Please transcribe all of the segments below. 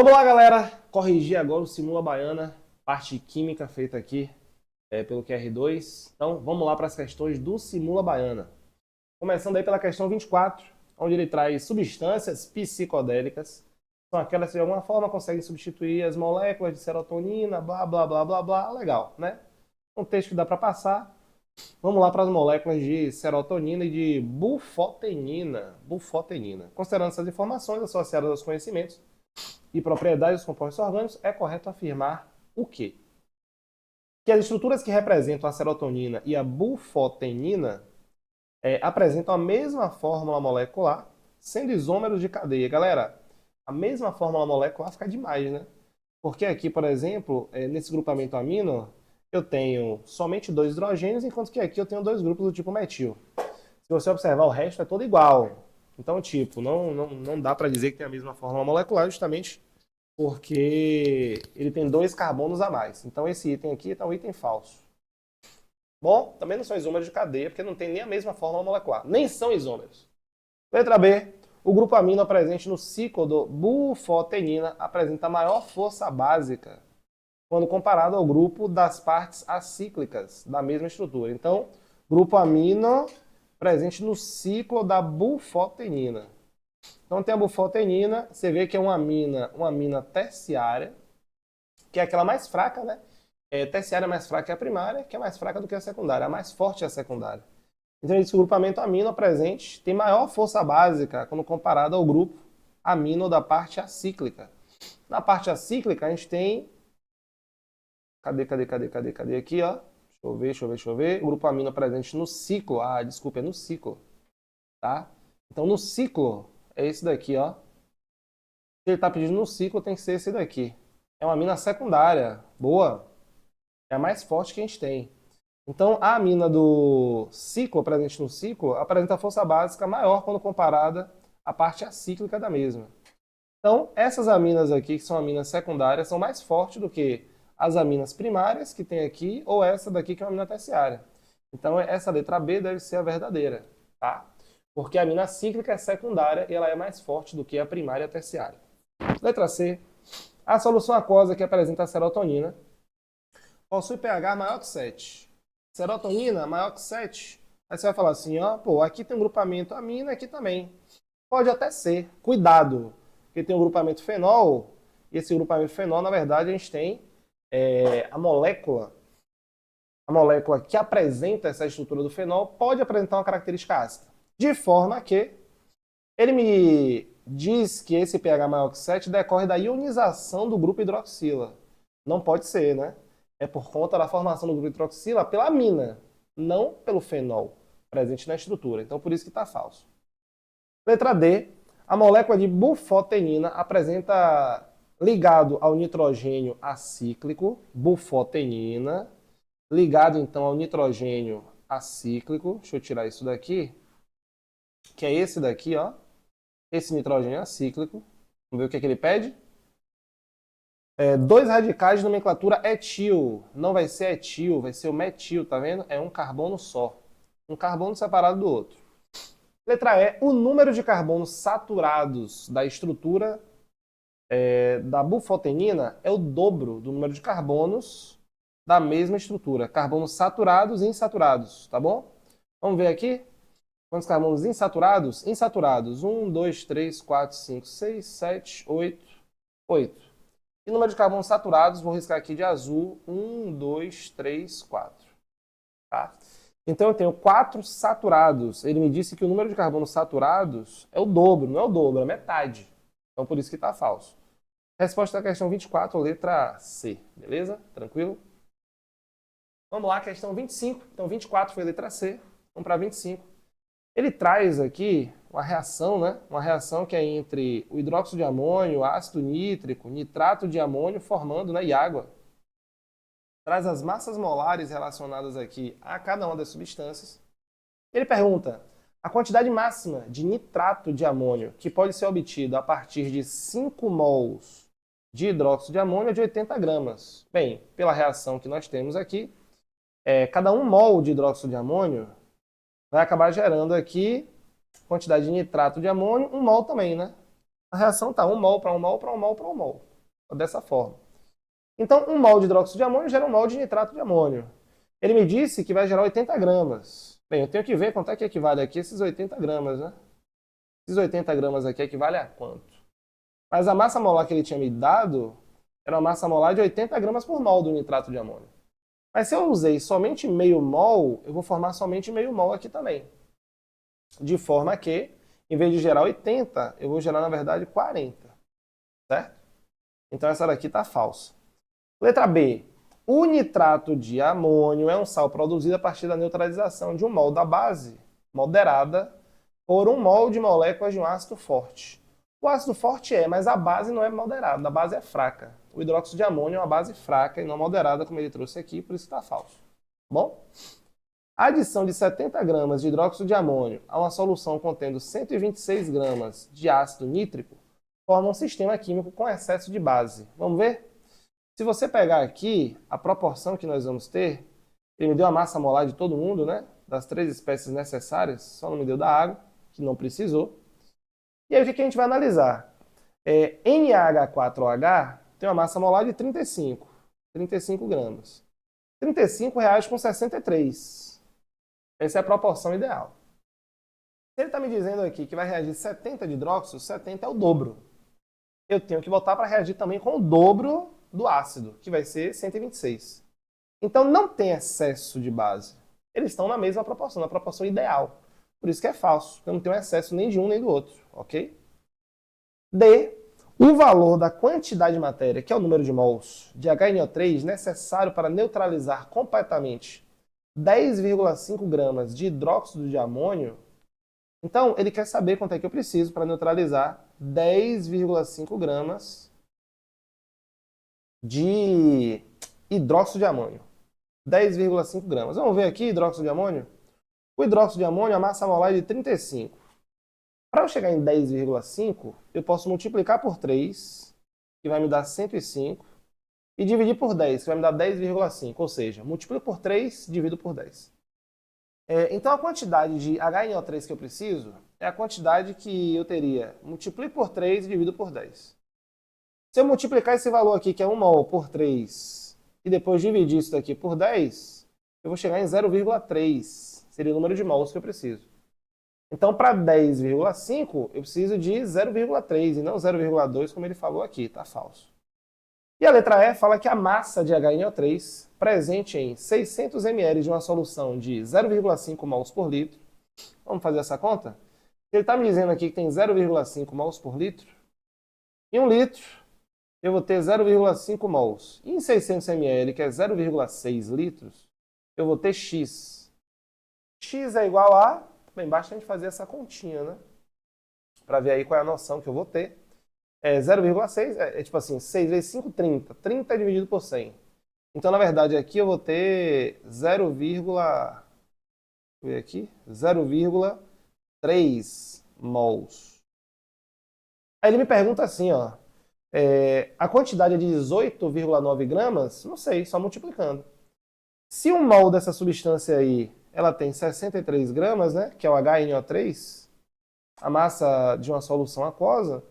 Vamos lá, galera. Corrigir agora o Simula Baiana, parte química feita aqui pelo QR2. Então, vamos lá para as questões do Simula Baiana. Começando aí pela questão 24, onde ele traz substâncias psicodélicas. São aquelas que de alguma forma conseguem substituir as moléculas de serotonina, blá, blá, blá, blá, blá. Legal, né? Um texto que dá para passar. Vamos lá para as moléculas de serotonina e de bufotenina. Bufotenina. Considerando essas informações associadas aos conhecimentos e propriedades dos compostos orgânicos, é correto afirmar o quê? Que as estruturas que representam a serotonina e a bufotenina apresentam a mesma fórmula molecular, sendo isômeros de cadeia. Galera, a mesma fórmula molecular fica demais, né? Porque aqui, por exemplo, nesse grupamento amino, eu tenho somente dois hidrogênios, enquanto que aqui eu tenho dois grupos do tipo metil. Se você observar, o resto é todo igual. Então, tipo, não dá para dizer que tem a mesma fórmula molecular, justamente porque ele tem dois carbonos a mais. Então, esse item aqui é um item falso. Bom, também não são isômeros de cadeia, porque não tem nem a mesma fórmula molecular. Nem são isômeros. Letra B. O grupo amino presente no ciclo do bufotenina apresenta maior força básica quando comparado ao grupo das partes acíclicas da mesma estrutura. Então, grupo amino presente no ciclo da bufotenina. Então, tem a bufotenina, você vê que é uma amina terciária, que é aquela mais fraca, né? Terciária é mais fraca que a primária, que é mais fraca do que a secundária. A mais forte é a secundária. Então, esse grupamento amino presente tem maior força básica quando comparado ao grupo amino da parte acíclica. Na parte acíclica, a gente tem... Cadê aqui, ó? Deixa eu ver. O grupo amino presente no ciclo. Ah, desculpa, é no ciclo. Tá? Então, no ciclo, é esse daqui, ó. Se ele está pedindo no ciclo, tem que ser esse daqui. É uma amina secundária. Boa. É a mais forte que a gente tem. Então, a amina do ciclo, presente no ciclo, apresenta força básica maior quando comparada à parte acíclica da mesma. Então, essas aminas aqui, que são aminas secundárias, são mais fortes do que as aminas primárias que tem aqui, ou essa daqui que é uma amina terciária. Então, essa letra B deve ser a verdadeira, tá? Porque a amina cíclica é secundária e ela é mais forte do que a primária e a terciária. Letra C. A solução aquosa que apresenta a serotonina possui pH maior que 7. Serotonina maior que 7. Aí você vai falar assim, ó, pô, aqui tem um grupamento amina, aqui também. Pode até ser. Cuidado, porque tem um grupamento fenol, e esse grupamento fenol, na verdade, a gente tem a molécula que apresenta essa estrutura do fenol pode apresentar uma característica ácida. De forma que ele me diz que esse pH maior que 7 decorre da ionização do grupo hidroxila. Não pode ser, né? É por conta da formação do grupo hidroxila pela amina, não pelo fenol presente na estrutura. Então, por isso que está falso. Letra D. A molécula de bufotenina apresenta ligado ao nitrogênio acíclico, bufotenina, ligado então ao nitrogênio acíclico. Deixa eu tirar isso daqui, que é esse daqui, ó. Esse nitrogênio acíclico. Vamos ver o que ele pede? Dois radicais de nomenclatura etil. Não vai ser etil, vai ser o metil, tá vendo? É um carbono só. Um carbono separado do outro. Letra E. O número de carbonos saturados da estrutura da bufotenina é o dobro do número de carbonos da mesma estrutura. Carbonos saturados e insaturados, tá bom? Vamos ver aqui. Quantos carbonos insaturados? Insaturados. 1, 2, 3, 4, 5, 6, 7, 8. 8. E número de carbonos saturados, vou riscar aqui de azul. 1, 2, 3, 4. Tá? Então eu tenho 4 saturados. Ele me disse que o número de carbonos saturados é o dobro. Não é o dobro, é metade. Então por isso que está falso. Resposta da questão 24, letra C. Beleza? Tranquilo? Vamos lá, questão 25. Então 24 foi a letra C. Vamos para 25. Ele traz aqui uma reação, né? Uma reação que é entre o hidróxido de amônio, ácido nítrico, nitrato de amônio formando, né, e água. Traz as massas molares relacionadas aqui a cada uma das substâncias. Ele pergunta a quantidade máxima de nitrato de amônio que pode ser obtida a partir de 5 mols de hidróxido de amônio é de 80 gramas. Bem, pela reação que nós temos aqui, cada 1 mol de hidróxido de amônio vai acabar gerando aqui quantidade de nitrato de amônio, 1 mol também, né? A reação tá 1 mol para 1 mol para 1 mol para 1 mol. dessa forma. Então, 1 mol de hidróxido de amônio gera 1 mol de nitrato de amônio. Ele me disse que vai gerar 80 gramas. Bem, eu tenho que ver quanto é que equivale aqui esses 80 gramas, né? Esses 80 gramas aqui equivale a quanto? Mas a massa molar que ele tinha me dado era uma massa molar de 80 gramas por mol do nitrato de amônio. Mas se eu usei somente meio mol, eu vou formar somente meio mol aqui também. De forma que, em vez de gerar 80, eu vou gerar, na verdade, 40. Certo? Então essa daqui está falsa. Letra B. O nitrato de amônio é um sal produzido a partir da neutralização de 1 mol da base moderada por 1 mol de moléculas de um ácido forte. O ácido forte mas a base não é moderada, a base é fraca. O hidróxido de amônio é uma base fraca e não moderada, como ele trouxe aqui, por isso está falso. Bom? A adição de 70 gramas de hidróxido de amônio a uma solução contendo 126 gramas de ácido nítrico forma um sistema químico com excesso de base. Vamos ver? Se você pegar aqui a proporção que nós vamos ter, ele me deu a massa molar de todo mundo, né? Das 3 espécies necessárias, só não me deu da água, que não precisou. E aí o que a gente vai analisar? NaH4OH tem uma massa molar de 35 gramas. 35 reais com 63. Essa é a proporção ideal. Se ele está me dizendo aqui que vai reagir 70 de hidróxido, 70 é o dobro. Eu tenho que botar para reagir também com o dobro do ácido, que vai ser 126. Então não tem excesso de base. Eles estão na mesma proporção, na proporção ideal. Por isso que é falso, porque eu não tenho excesso nem de um nem do outro, ok? D. O valor da quantidade de matéria, que é o número de mols, de HNO3 necessário para neutralizar completamente 10,5 gramas de hidróxido de amônio. Então, ele quer saber quanto é que eu preciso para neutralizar 10,5 gramas de hidróxido de amônio. 10,5 gramas. Vamos ver aqui hidróxido de amônio? O hidróxido de amônio, a massa molar é de 35. Para eu chegar em 10,5, eu posso multiplicar por 3, que vai me dar 105, e dividir por 10, que vai me dar 10,5. Ou seja, multiplico por 3, divido por 10. Então, a quantidade de HNO3 que eu preciso é a quantidade que eu teria. Multiplico por 3 e divido por 10. Se eu multiplicar esse valor aqui, que é 1 mol, por 3, e depois dividir isso daqui por 10, eu vou chegar em 0,3. Seria o número de mols que eu preciso. Então, para 10,5, eu preciso de 0,3 e não 0,2, como ele falou aqui, tá falso. E a letra E fala que a massa de HNO3 presente em 600 ml de uma solução de 0,5 mols por litro. Vamos fazer essa conta? Ele está me dizendo aqui que tem 0,5 mols por litro. Em 1 litro, eu vou ter 0,5 mols. E em 600 ml, que é 0,6 litros, eu vou ter X. X é igual a... Bem, basta a gente fazer essa continha, né? Para ver aí qual é a noção que eu vou ter. 0,6 é tipo assim, 6 vezes 5, 30. 30 dividido por 100. Então, na verdade, aqui eu vou ter 0,3 mols. Aí ele me pergunta assim, ó, a quantidade é de 18,9 gramas? Não sei, só multiplicando. Se 1 mol dessa substância aí, ela tem 63 gramas, né, que é o HNO3, a massa de uma solução aquosa,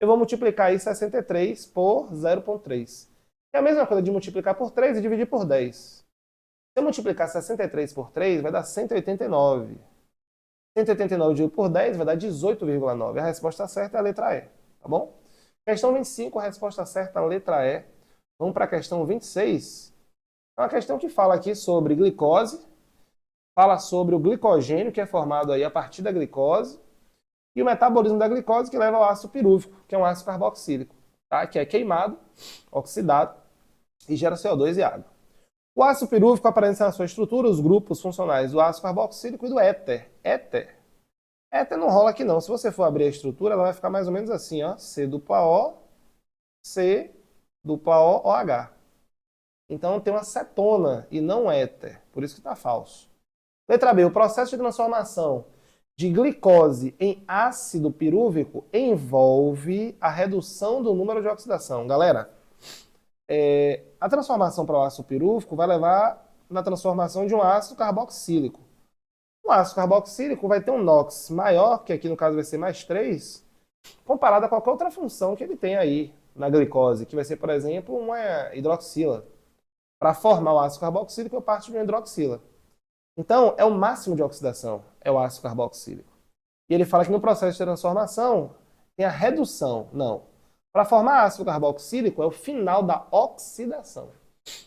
eu vou multiplicar aí 63 por 0,3. É a mesma coisa de multiplicar por 3 e dividir por 10. Se eu multiplicar 63 por 3, vai dar 189. 189 dividido por 10 vai dar 18,9. A resposta certa é a letra E, tá bom? Questão 25, a resposta certa é a letra E. Vamos para a questão 26. É uma questão que fala aqui sobre glicose, fala sobre o glicogênio, que é formado aí a partir da glicose, e o metabolismo da glicose, que leva ao ácido pirúvico, que é um ácido carboxílico, tá? Que é queimado, oxidado, e gera CO2 e água. O ácido pirúvico aparece na sua estrutura os grupos funcionais do ácido carboxílico e do éter. Éter não rola aqui não. Se você for abrir a estrutura, ela vai ficar mais ou menos assim, ó. C dupla O, C dupla O, OH. Então tem uma cetona e não éter. Por isso que está falso. Letra B. O processo de transformação de glicose em ácido pirúvico envolve a redução do número de oxidação. Galera, a transformação para o ácido pirúvico vai levar na transformação de um ácido carboxílico. O ácido carboxílico vai ter um NOx maior, que aqui no caso vai ser mais 3, comparado a qualquer outra função que ele tem aí na glicose, que vai ser, por exemplo, uma hidroxila. Para formar o ácido carboxílico, eu parto de uma hidroxila. Então, é o máximo de oxidação, é o ácido carboxílico. E ele fala que no processo de transformação tem a redução. Não. Para formar ácido carboxílico é o final da oxidação.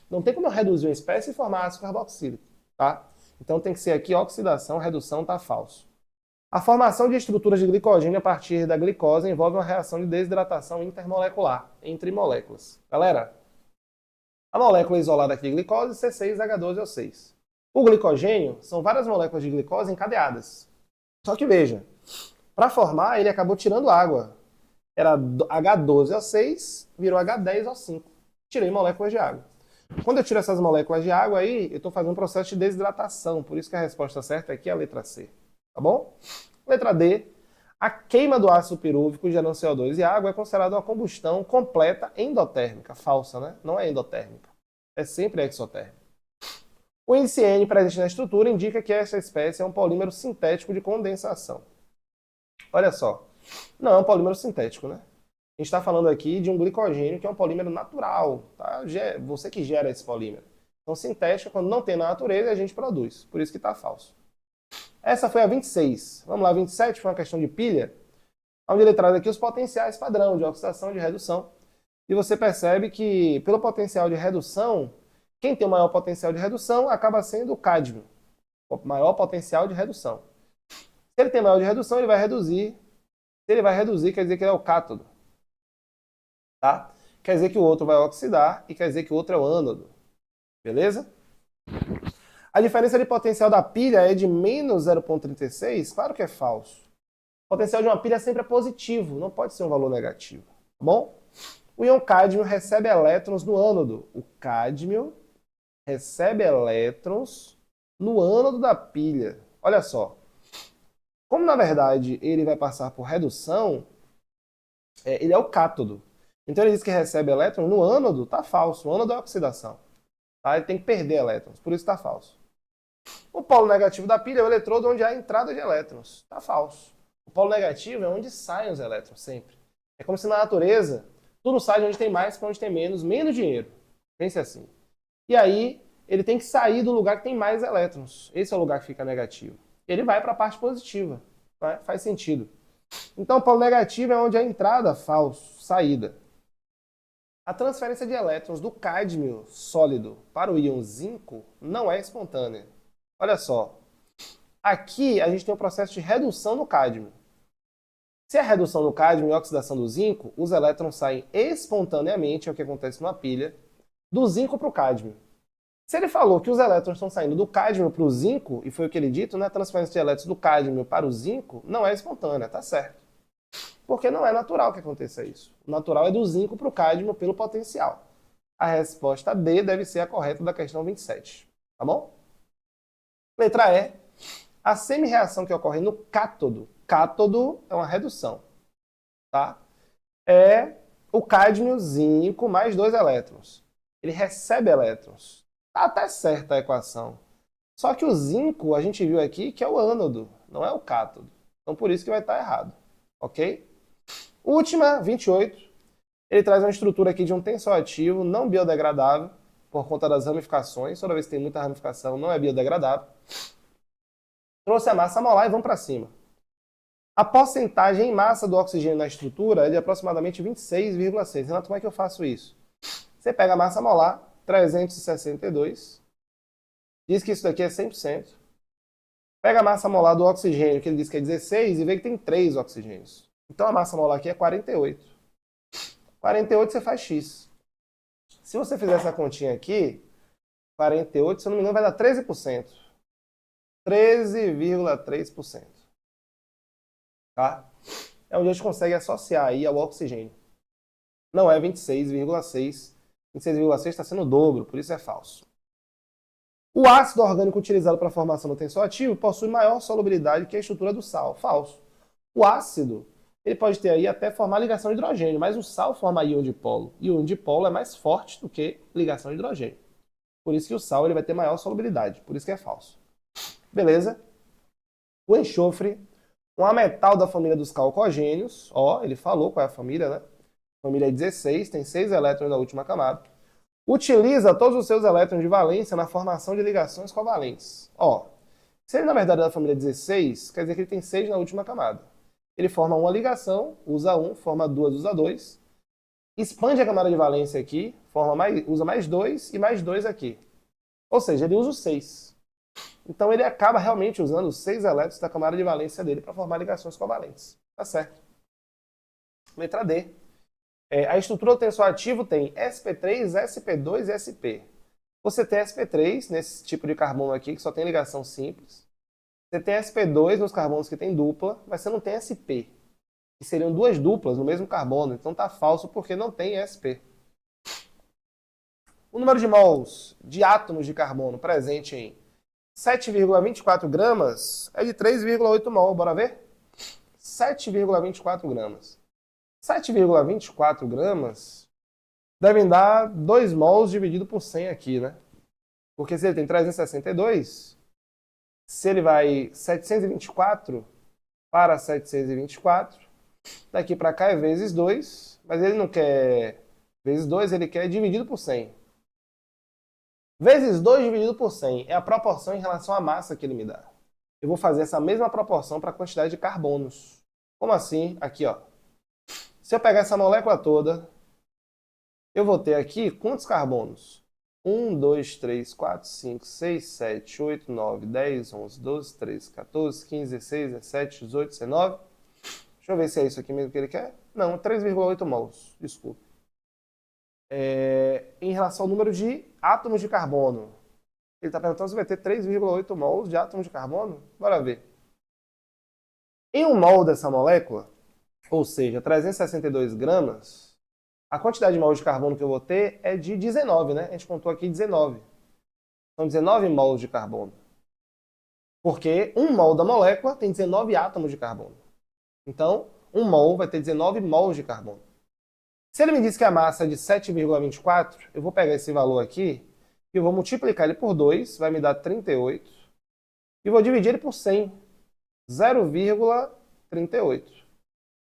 Não tem como eu reduzir uma espécie e formar ácido carboxílico, tá? Então tem que ser aqui oxidação, redução, tá falso. A formação de estruturas de glicogênio a partir da glicose envolve uma reação de desidratação intermolecular entre moléculas. Galera, a molécula isolada aqui de glicose, C6H12O6. O glicogênio são várias moléculas de glicose encadeadas. Só que veja, para formar ele acabou tirando água. Era H12O6, virou H10O5. Tirei moléculas de água. Quando eu tiro essas moléculas de água aí, eu estou fazendo um processo de desidratação. Por isso que a resposta certa aqui é a letra C. Tá bom? Letra D. A queima do ácido pirúvico gerando CO2 e água é considerada uma combustão completa endotérmica. Falsa, né? Não é endotérmica. É sempre exotérmica. O índice N presente na estrutura indica que esta espécie é um polímero sintético de condensação. Olha só. Não é um polímero sintético, né? A gente está falando aqui de um glicogênio que é um polímero natural. Tá? Você que gera esse polímero. Então, sintético, quando não tem na natureza, a gente produz. Por isso que está falso. Essa foi a 26. Vamos lá, a 27 foi uma questão de pilha, onde ele traz aqui os potenciais padrão de oxidação e de redução. E você percebe que, pelo potencial de redução, quem tem o maior potencial de redução acaba sendo o cádmio. O maior potencial de redução. Se ele tem maior de redução, ele vai reduzir. Se ele vai reduzir, quer dizer que ele é o cátodo. Tá? Quer dizer que o outro vai oxidar e quer dizer que o outro é o ânodo. Beleza? A diferença de potencial da pilha é de menos 0,36? Claro que é falso. O potencial de uma pilha sempre é positivo, não pode ser um valor negativo. Tá bom? O íon cádmio recebe elétrons no ânodo. O cádmio recebe elétrons no ânodo da pilha. Olha só. Como, na verdade, ele vai passar por redução, ele é o cátodo. Então, ele diz que recebe elétrons no ânodo, tá falso. O ânodo é oxidação. Tá? Ele tem que perder elétrons, por isso está falso. O polo negativo da pilha é o eletrodo onde há a entrada de elétrons. Está falso. O polo negativo é onde saem os elétrons, sempre. É como se na natureza tudo sai de onde tem mais para onde tem menos dinheiro. Pense assim. E aí, ele tem que sair do lugar que tem mais elétrons. Esse é o lugar que fica negativo. Ele vai para a parte positiva. Né? Faz sentido. Então, o polo negativo é onde há a entrada, falso, saída. A transferência de elétrons do cádmio sólido para o íon zinco não é espontânea. Olha só, aqui a gente tem um processo de redução no cádmio. Se é redução no cádmio e oxidação do zinco, os elétrons saem espontaneamente, é o que acontece numa pilha, do zinco para o cádmio. Se ele falou que os elétrons estão saindo do cádmio para o zinco, e foi o que ele dito, né, a transferência de elétrons do cádmio para o zinco não é espontânea, tá certo. Porque não é natural que aconteça isso. O natural é do zinco para o cádmio pelo potencial. A resposta D deve ser a correta da questão 27. Tá bom? Letra E. A semi-reação que ocorre no cátodo. Cátodo é uma redução. Tá? É o cádmio zinco mais 2 elétrons. Ele recebe elétrons. Tá até certa a equação. Só que o zinco, a gente viu aqui que é o ânodo, não é o cátodo. Então por isso que vai estar errado. Ok? Última, 28. Ele traz uma estrutura aqui de um tensor ativo não biodegradável, por conta das ramificações. Toda vez que tem muita ramificação, não é biodegradável. Trouxe a massa molar e vamos para cima. A porcentagem em massa do oxigênio na estrutura é de aproximadamente 26,6. Renato, como é que eu faço isso? Você pega a massa molar, 362, diz que isso daqui é 100%. Pega a massa molar do oxigênio, que ele diz que é 16, e vê que tem 3 oxigênios. Então a massa molar aqui é 48. 48 você faz X. Se você fizer essa continha aqui, 48, se eu não me engano, vai dar 13%. 13,3%. Tá? É onde a gente consegue associar aí ao oxigênio. Não é 26,6. 26,6 está sendo o dobro, por isso é falso. O ácido orgânico utilizado para a formação do tensor ativo possui maior solubilidade que a estrutura do sal. Falso. O ácido, ele pode ter aí até formar ligação de hidrogênio, mas o sal forma íon dipolo. E o íon dipolo é mais forte do que ligação de hidrogênio. Por isso que o sal ele vai ter maior solubilidade, por isso que é falso. Beleza? O enxofre, um metal da família dos calcogênios, ó, ele falou qual é a família, né? família 16, tem 6 elétrons na última camada. Utiliza todos os seus elétrons de valência na formação de ligações covalentes. Ó, se ele na verdade é da família 16, quer dizer que ele tem 6 na última camada. Ele forma uma ligação, usa 1, forma 2, usa 2. Expande a camada de valência aqui, usa mais 2 e mais 2 aqui. Ou seja, ele usa os 6. Então ele acaba realmente usando os 6 elétrons da camada de valência dele para formar ligações covalentes. Tá certo. Letra D. A estrutura do tensor ativo tem sp3, sp2 e sp. Você tem sp3 nesse tipo de carbono aqui, que só tem ligação simples. Você tem sp2 nos carbonos que tem dupla, mas você não tem sp, que seriam duas duplas no mesmo carbono. Então tá falso porque não tem sp. O número de mols de átomos de carbono presente em 7,24 gramas é de 3,8 mol. Bora ver? 7,24 gramas. 7,24 gramas devem dar 2 mols dividido por 100 aqui, né? Porque se ele tem 362, se ele vai 724 para 724, daqui para cá é vezes 2, mas ele não quer vezes 2, ele quer dividido por 100. Vezes 2 dividido por 100 é a proporção em relação à massa que ele me dá. Eu vou fazer essa mesma proporção para a quantidade de carbonos. Como assim? Aqui, ó. Se eu pegar essa molécula toda, eu vou ter aqui quantos carbonos? 1, 2, 3, 4, 5, 6, 7, 8, 9, 10, 11, 12, 13, 14, 15, 16, 17, 18, 19. Deixa eu ver se é isso aqui mesmo que ele quer. Não, 3,8 mols. Desculpa. Em relação ao número de átomos de carbono. Ele está perguntando se vai ter 3,8 mols de átomos de carbono? Bora ver. Em 1 mol dessa molécula, ou seja, 362 gramas, a quantidade de mols de carbono que eu vou ter é de 19, né? A gente contou aqui 19. São 19 mols de carbono. Porque 1 mol da molécula tem 19 átomos de carbono. Então, 1 mol vai ter 19 mols de carbono. Se ele me diz que a massa é de 7,24, eu vou pegar esse valor aqui e eu vou multiplicar ele por 2, vai me dar 38. E vou dividir ele por 100, 0,38.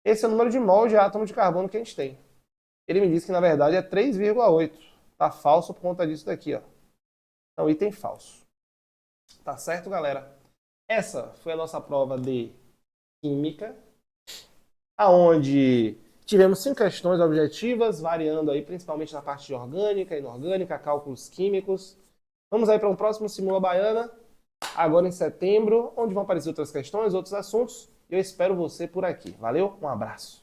Esse é o número de mol de átomo de carbono que a gente tem. Ele me disse que, na verdade, é 3,8. Tá falso por conta disso daqui, ó. Então, item falso. Tá certo, galera? Essa foi a nossa prova de Química, aonde tivemos 5 questões objetivas, variando aí principalmente na parte de orgânica, inorgânica, cálculos químicos. Vamos aí para um próximo Simula Baiana, agora em setembro, onde vão aparecer outras questões, outros assuntos. E eu espero você por aqui. Valeu, um abraço.